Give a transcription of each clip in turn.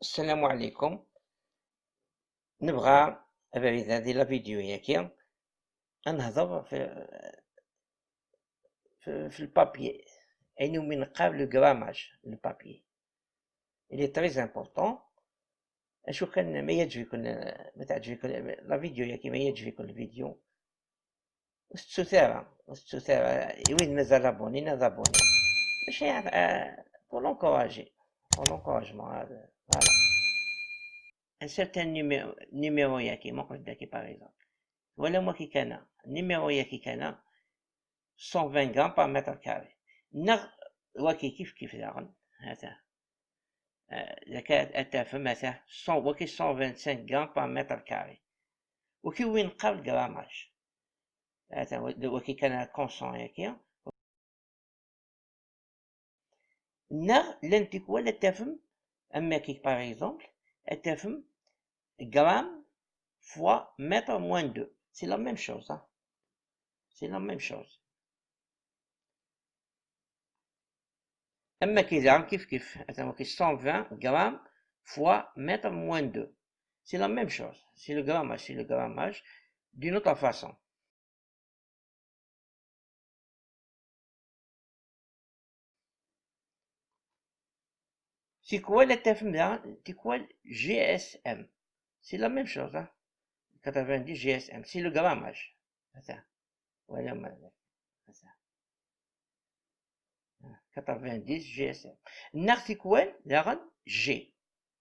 السلام عليكم. نبغى أبرز هذه لا فيديو ياكي نهضر في البابي، أي من قبل لو غراماج البابي اللي تري امبورطون. أشو كان ما يعجبكم ما تعجبكم لا فيديو ياكي ما يعجبكم الفيديو وستثارة وين مازال ابوني نابوني باش يعني بور لونكوراجي بور لونكوراجمون هذا فوالا. ان سيرتان نيميرو ياكي ما قلت داكي باغ اكزومبل ولا moi qui كان numéro ياكي كان 120 غرام par متر كاري نغ وكي كيف داغن هذا إذا كانت أتافهم مثلا وكي 125 غرام par متر كاري وكي وين قبل غراماج هذا وكي كان كونسون ياكي نغ لنتيك ولا تفهم أما كي باغ إكزومبل أتافهم غرام fois mètre moins 2 c'est la même chose hein? C'est la même chose. أما كيزعم كيف مثلا كي 120 غرام fois mètre moins 2 c'est la même chose, c'est le grammage d'une autre façon. C'est quoi le TFM? C'est quoi le GSM? C'est la même chose, hein? 90 GSM, c'est le grammage. Attends, voilà, attends. 90 GSM. C'est quoi le G?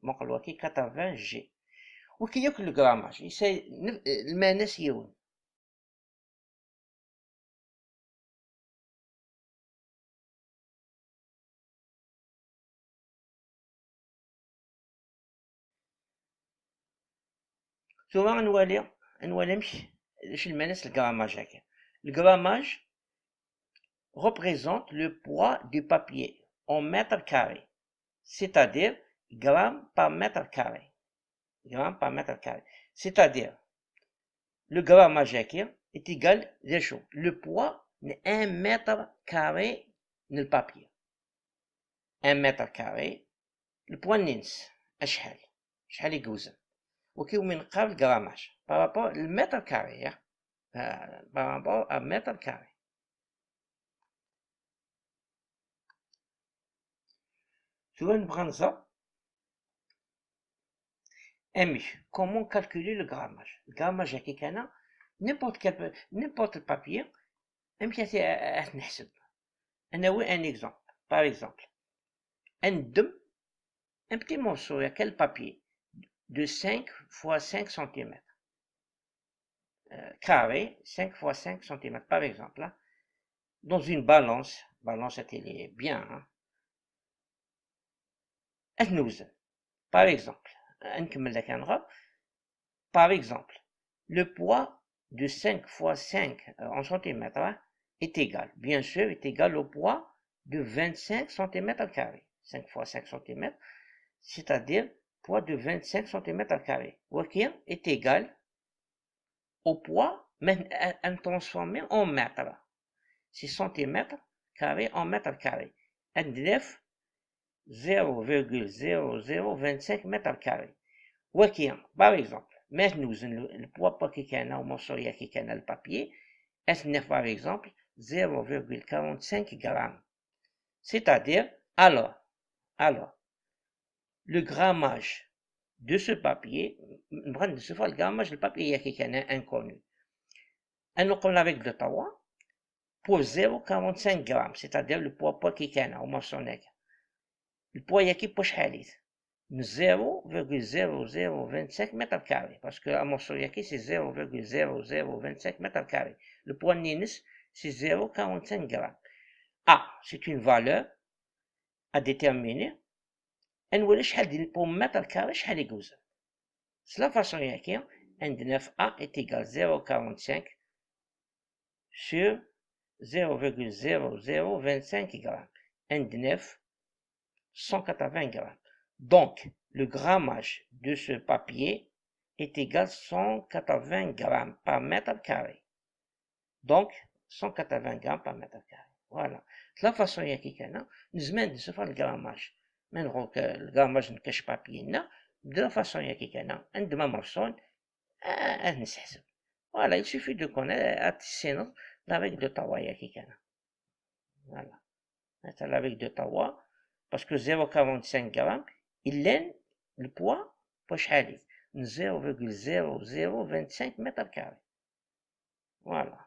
Mon coloqué 80 G. Ou qui est le grammage? C'est le menace يون. Souvent, on مش المنس الجراماج هكا. Le grammage représente le poids du papier en mètres carrés, c'est-à-dire grammes par mètre carré. Grammes par mètre carré. C'est-à-dire, le grammage est égal à chaud. Le poids de 1 mètre carré dans le papier. 1 mètre carré, le poids nins, شحال يجوز. وكيو من قبل grammage par rapport au mètre carré. Par rapport à mètre carré. Tu veux prendre ça? Comment calculer le grammage? Le grammage n'importe quel papier. Un exemple. Par exemple, un petit morceau, quel papier de 5 fois 5 cm. Carré, 5 fois 5 cm, par exemple. Dans une balance est bien. Par exemple, par exemple, le poids de 5 fois 5 en centimètres est égal, bien sûr, est égal au poids de 25 cm carrés. 5 fois 5 cm, c'est-à-dire poids de 25 cm carrés. Qui est égal au poids, mais transformé en mètres. 6 cm carrés en mètres carrés. 0,0025 mètres carrés. Par exemple, maintenant, le poids qui est au morceau qui est le papier, est par exemple 0,45 grammes. C'est-à-dire, alors, le grammage de ce papier, le grammage du papier qui est inconnu. Et nous comme avec le tawa, pour 0,45 grammes, c'est-à-dire le poids qui est au morceau. Le poids qui est 0,0025 mètres carrés, parce que la morceau c'est 0,0025 mètres carrés. Le poids ninus, c'est 0,45 grammes. C'est une valeur à déterminer. Pour mètre carré, c'est la façon يحكي عندنا A est égal 0,45 sur 0,0025 grammes. عندنا 180 grammes. Donc, le grammage de ce papier est égal à 180 grammes par mètre carré. Donc, 180 grammes par mètre carré. Voilà. De la façon, nous avons le grammage. من دروك الكاماج نكاش بابينا de la façon ياكي كان عندما مرسون نستحسب فوالا il suffit de connaître التسينط avec de tawa ياكي كان فوالا مثلا avec de tawa parce que 0,45 grammes il لين البوا بشحالي 0,0025 متر كاري فوالا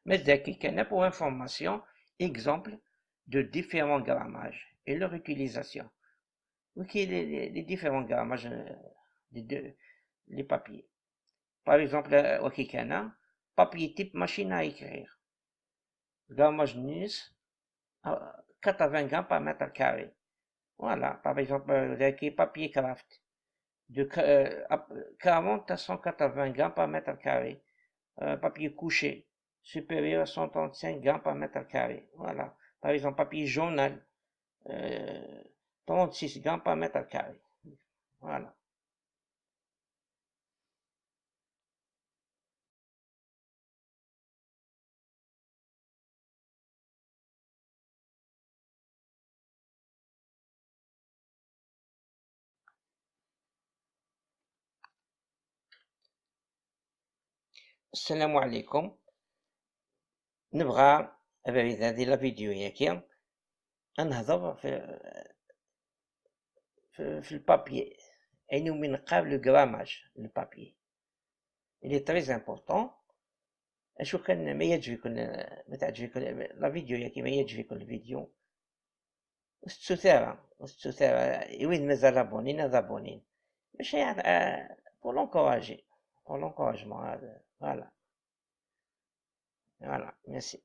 Mais Zakikana pour information, exemple de différents grammages et leur utilisation. Ok, les différents grammages les papiers. Par exemple, au Kikana, papier type machine à écrire. Grammage NUS, 80 grammes par mètre carré. Voilà, par exemple, papier craft, de 40 à 180 grammes par mètre carré. Papier couché, supérieur à 135 grammes par mètre carré. Voilà. Par exemple, papier journal, 36 grammes par mètre carré. Voilà. السلام عليكم. نبغى إذا هذه لا فيديو ياكي نهضر في البابي أين من قبل لو غراماج البابي. Il est très important. أشو كان ما يعجبكم ما تعجبكم لا فيديو ياكي ما يعجبكم الفيديو والسثارة وين مازال ابونين هذا ابونين باش يعني pour l'encourager pour l'encouragement voilà voilà merci